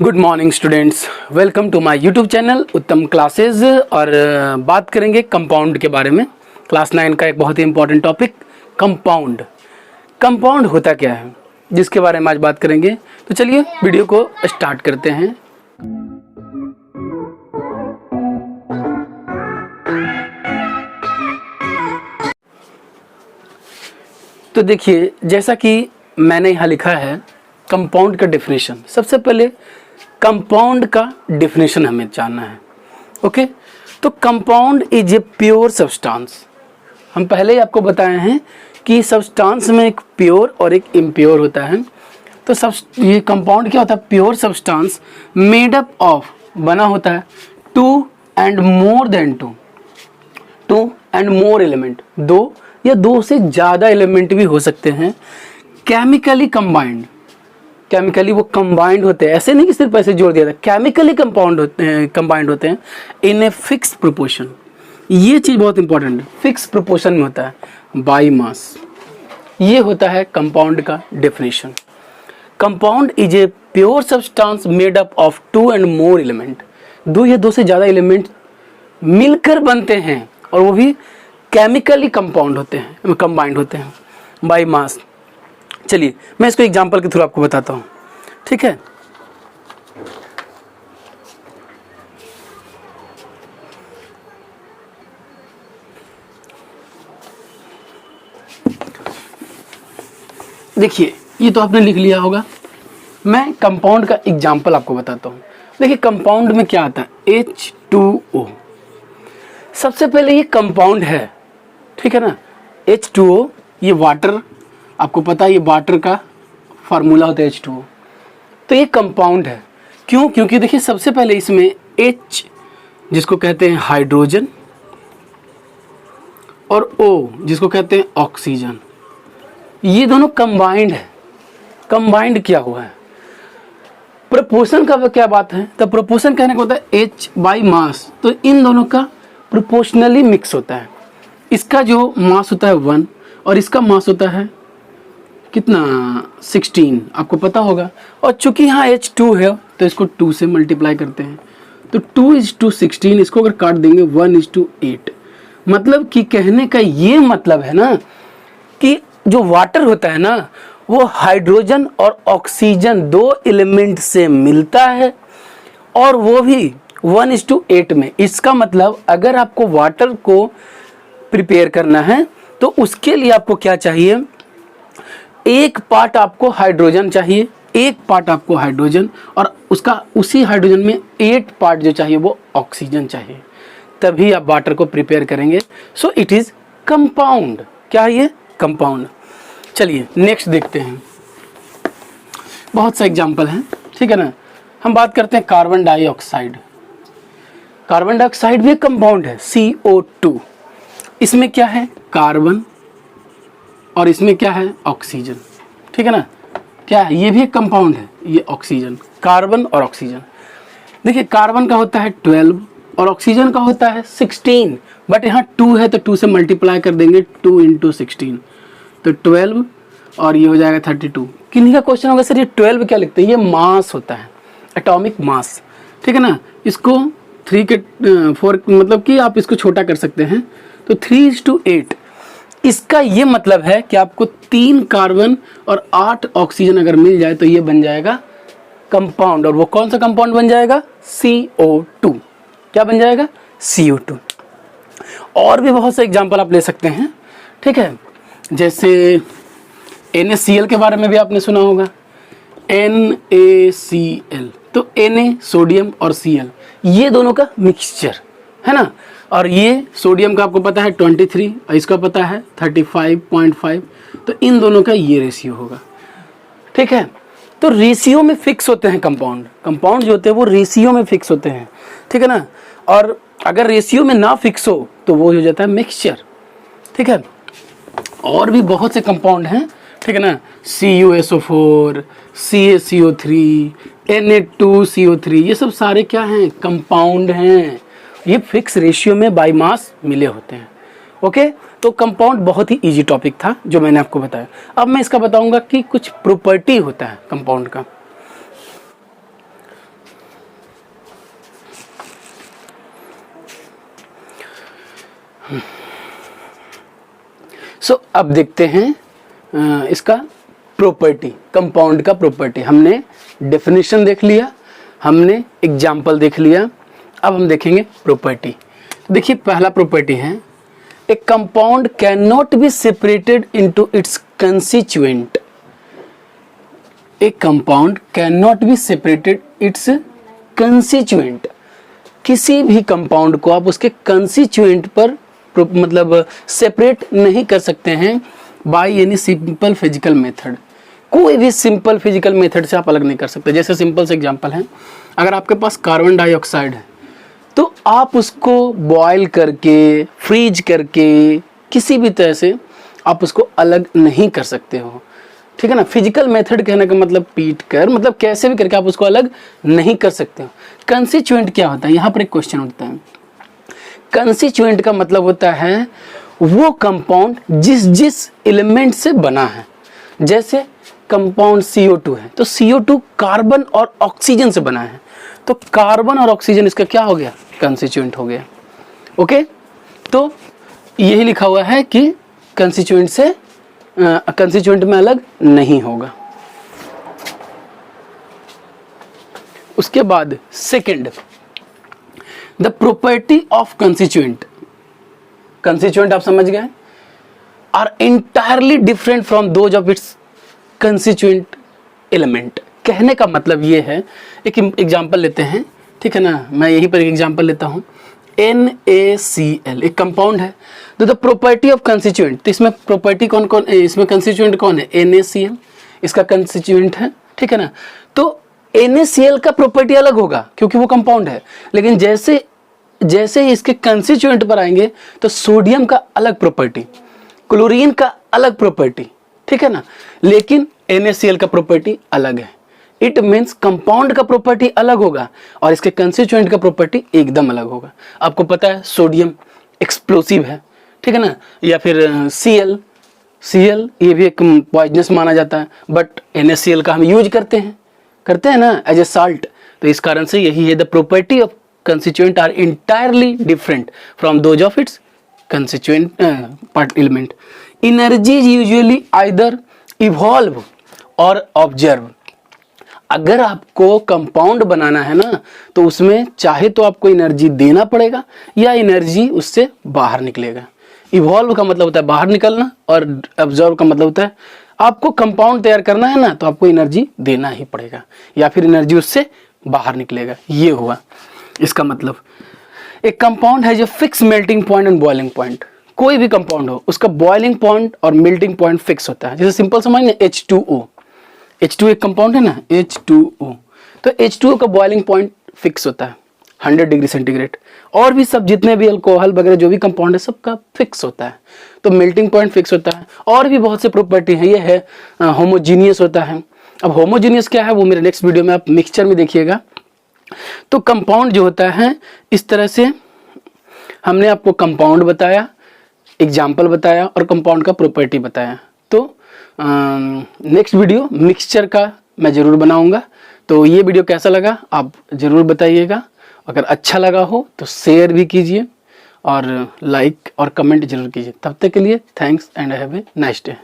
Good morning students, welcome to my YouTube channel Uttam Classes. और बात करेंगे कंपाउंड के बारे में। क्लास 9 का एक बहुत ही इंपॉर्टेंट टॉपिक कंपाउंड। कंपाउंड होता क्या है, जिसके बारे में आज बात करेंगे। तो चलिए वीडियो को स्टार्ट करते हैं। तो देखिए, जैसा कि मैंने यहाँ लिखा है कंपाउंड का डेफिनेशन। सबसे पहले कंपाउंड का डेफिनेशन हमें जानना है। ओके, तो compound is a pure substance. हम पहले ही आपको बताए हैं कि सब्सटेंस में एक प्योर और एक इम्प्योर होता है। तो ये कंपाउंड क्या होता है? Pure substance made up of, बना होता है two and more than two and more element, दो या दो से ज़्यादा एलिमेंट भी हो सकते हैं। केमिकली कंबाइंड, केमिकली वो कंबाइंड होते हैं, ऐसे नहीं कि सिर्फ ऐसे जोड़ दिया था। केमिकली कंबाइंड होते हैं इन ए फिक्स प्रोपोर्शन। ये चीज़ बहुत इंपॉर्टेंट है, फिक्स प्रोपोर्शन में होता है बाई मास। ये होता है कंपाउंड का definition. Compound is a pure substance made up of two and more element. दो या दो से ज़्यादा एलिमेंट मिलकर बनते हैं, और वो भी केमिकली कंपाउंड होते हैं, कंबाइंड होते हैं बाई मास। चलिए मैं इसको एग्जांपल के थ्रू आपको बताता हूँ, ठीक है। देखिए, ये तो आपने लिख लिया होगा। मैं कंपाउंड का एग्जांपल आपको बताता हूँ। देखिए, कंपाउंड में क्या आता है? H2O। सबसे पहले ये कंपाउंड है, ठीक है ना। H2O, ये वाटर, आपको पता है ये वाटर का फार्मूला होता है H2O। तो ये कंपाउंड है। क्यों? क्योंकि देखिए, सबसे पहले इसमें H, जिसको कहते हैं हाइड्रोजन, और O, जिसको कहते हैं ऑक्सीजन, ये दोनों कंबाइंड है। कंबाइंड किया हुआ है। प्रोपोर्शन का क्या बात है? तो प्रोपोर्शन कहने को होता है H बाई मास। तो इन दोनों का प्रोपोर्शनली मिक्स होता है। इसका जो मास होता है 1 और इसका मास होता है कितना? 16, आपको पता होगा। और चूंकि यहाँ H2 है तो इसको 2 से मल्टीप्लाई करते हैं। तो 2:16, इसको अगर काट देंगे 1:8। मतलब कि कहने का ये मतलब है ना कि जो वाटर होता है ना, वो हाइड्रोजन और ऑक्सीजन दो एलिमेंट से मिलता है, और वो भी 1:8 में। इसका मतलब अगर आपको वाटर को प्रिपेयर करना है तो उसके लिए आपको क्या चाहिए? एक पार्ट आपको हाइड्रोजन चाहिए, एक पार्ट आपको हाइड्रोजन, और उसका उसी हाइड्रोजन में 8 पार्ट जो चाहिए वो ऑक्सीजन चाहिए। तभी आप वाटर को प्रिपेयर करेंगे। So it is compound. क्या है ये? कंपाउंड। चलिए नेक्स्ट देखते हैं। बहुत सा एग्जाम्पल है, ठीक है ना। हम बात करते हैं कार्बन डाइऑक्साइड। कार्बन डाइऑक्साइड भी एक कंपाउंड है, CO2। इसमें क्या है? कार्बन, और इसमें क्या है? ऑक्सीजन, ठीक है ना। क्या है? ये भी एक कंपाउंड है, ये ऑक्सीजन, कार्बन और ऑक्सीजन। देखिए, कार्बन का होता है 12 और ऑक्सीजन का होता है 16, बट यहाँ 2 है तो 2 से मल्टीप्लाई कर देंगे, 2 × 16 तो 12, और ये हो जाएगा 32। किन्हीं का क्वेश्चन होगा, सर ये 12 क्या लिखते हैं? ये मास होता है, एटॉमिक मास, ठीक है ना। इसको 3 के 4, मतलब कि आप इसको छोटा कर सकते हैं, तो 3:8। इसका ये मतलब है कि आपको 3 कार्बन और 8 ऑक्सीजन अगर मिल जाए तो ये बन जाएगा कंपाउंड। और वो कौन सा कंपाउंड बन जाएगा? CO2। क्या बन जाएगा? CO2। और भी बहुत से एग्जांपल आप ले सकते हैं, ठीक है। जैसे NaCl के बारे में भी आपने सुना होगा, NaCl। तो Na सोडियम और Cl, ये दोनों का मिक्सचर है ना। और ये सोडियम का आपको पता है 23 और इसका पता है 35.5। तो इन दोनों का ये रेशियो होगा, ठीक है। तो रेशियो में फिक्स होते हैं कंपाउंड। कंपाउंड जो होते हैं वो रेशियो में फिक्स होते हैं, ठीक है ना। और अगर रेशियो में ना फिक्स हो तो वो हो जाता है मिक्सचर, ठीक है। और भी बहुत से कंपाउंड हैं, ठीक है ना। CuSO4, CaCO3, Na2CO3, ये सब सारे क्या हैं? कंपाउंड हैं। ये फिक्स रेशियो में बाई मास मिले होते हैं। ओके, तो कंपाउंड बहुत ही इजी टॉपिक था जो मैंने आपको बताया। अब मैं इसका बताऊंगा कि कुछ प्रॉपर्टी होता है कंपाउंड का। सो अब देखते हैं इसका प्रॉपर्टी, कंपाउंड का प्रॉपर्टी। हमने डेफिनेशन देख लिया, हमने एग्जाम्पल देख लिया, अब हम देखेंगे प्रॉपर्टी। देखिए पहला प्रॉपर्टी है, ए compound can not be separated into its constituent. A compound can not be separated it's constituent. किसी भी कंपाउंड को आप उसके कंस्टिट्यूएंट पर मतलब सेपरेट नहीं कर सकते हैं by any simple physical method. कोई भी सिंपल फिजिकल मेथड से आप अलग नहीं कर सकते। जैसे सिंपल से एग्जांपल है, अगर आपके पास कार्बन डाइऑक्साइड है तो आप उसको बॉयल करके, फ्रीज करके, किसी भी तरह से आप उसको अलग नहीं कर सकते हो, ठीक है ना। फिजिकल मेथड कहने का मतलब पीट कर, मतलब कैसे भी करके आप उसको अलग नहीं कर सकते हो। कंस्टिट्यूएंट क्या होता है, यहाँ पर एक क्वेश्चन उठता है। कंस्टिट्यूएंट का मतलब होता है वो कंपाउंड जिस जिस एलिमेंट से बना है। जैसे कंपाउंड CO2 है तो CO2 कार्बन और ऑक्सीजन से बना है, तो कार्बन और ऑक्सीजन इसका क्या हो गया, कंस्टिट्यूएंट हो गया। ओके, तो यही लिखा हुआ है कि कंस्टिट्यूएंट से कंस्टिट्यूएंट में अलग नहीं होगा। उसके बाद second, the property of constituent. Constituent आप समझ गए, are entirely different from those of its constituent element. कहने का मतलब ये है, एक एग्जांपल लेते हैं, ठीक है ना। मैं यहीं पर एक एग्जांपल लेता हूं, NaCl एक कंपाउंड है, तो द प्रॉपर्टी ऑफ कंस्टिट्यूएंट, तो इसमें प्रॉपर्टी कौन कौन, इसमें कंस्टिट्यूएंट कौन है, NaCl इसका कंस्टिट्यूएंट है, ठीक है ना। तो NaCl का प्रॉपर्टी अलग होगा क्योंकि वो कंपाउंड है, लेकिन जैसे जैसे इसके कंस्टिट्यूएंट पर आएंगे तो सोडियम का अलग प्रॉपर्टी, क्लोरीन का अलग प्रॉपर्टी, ठीक है ना, लेकिन NaCl का प्रॉपर्टी अलग है। इट मीन्स कंपाउंड का प्रॉपर्टी अलग होगा और इसके कंस्टिट्यूएंट का प्रॉपर्टी एकदम अलग होगा। आपको पता है सोडियम एक्सप्लोसिव है, ठीक है ना, या फिर Cl ये भी एक पॉइजनस माना जाता है, बट NaCl का हम यूज करते हैं ना एज ए साल्ट। तो इस कारण से यही है, the property of constituent are entirely different from those of its constituent part element. Energy usually either evolve और ऑब्जर्व। अगर आपको कंपाउंड बनाना है ना तो उसमें चाहे तो आपको एनर्जी देना पड़ेगा या एनर्जी उससे बाहर निकलेगा। इवॉल्व का मतलब होता है बाहर निकलना और ऑब्जर्व का मतलब होता है आपको कंपाउंड तैयार करना है ना तो आपको एनर्जी देना ही पड़ेगा या फिर एनर्जी उससे बाहर निकलेगा। ये हुआ इसका मतलब। एक कंपाउंड है जो fix melting point and boiling point. कोई भी कंपाउंड हो उसका बॉइलिंग पॉइंट और मेल्टिंग पॉइंट फिक्स होता है। जैसे सिंपल समझ H2O, H2 एक कंपाउंड है ना, H2O, तो H2O का बॉइलिंग पॉइंट फिक्स होता है 100 डिग्री सेंटीग्रेड। और भी सब जितने भी अल्कोहल वगैरह जो भी कंपाउंड है सबका फिक्स होता है, तो मेल्टिंग पॉइंट फिक्स होता है। और भी बहुत से प्रॉपर्टी है, ये है होमोजीनियस होता है। अब होमोजीनियस क्या है वो मेरे नेक्स्ट वीडियो में आप मिक्सचर में देखिएगा। तो कंपाउंड जो होता है इस तरह से हमने आपको कंपाउंड बताया, एग्जाम्पल बताया और कंपाउंड का प्रॉपर्टी बताया। तो नेक्स्ट वीडियो मिक्सचर का मैं ज़रूर बनाऊंगा। तो ये वीडियो कैसा लगा आप ज़रूर बताइएगा। अगर अच्छा लगा हो तो शेयर भी कीजिए और लाइक और कमेंट जरूर कीजिए। तब तक के लिए thanks and have a nice day.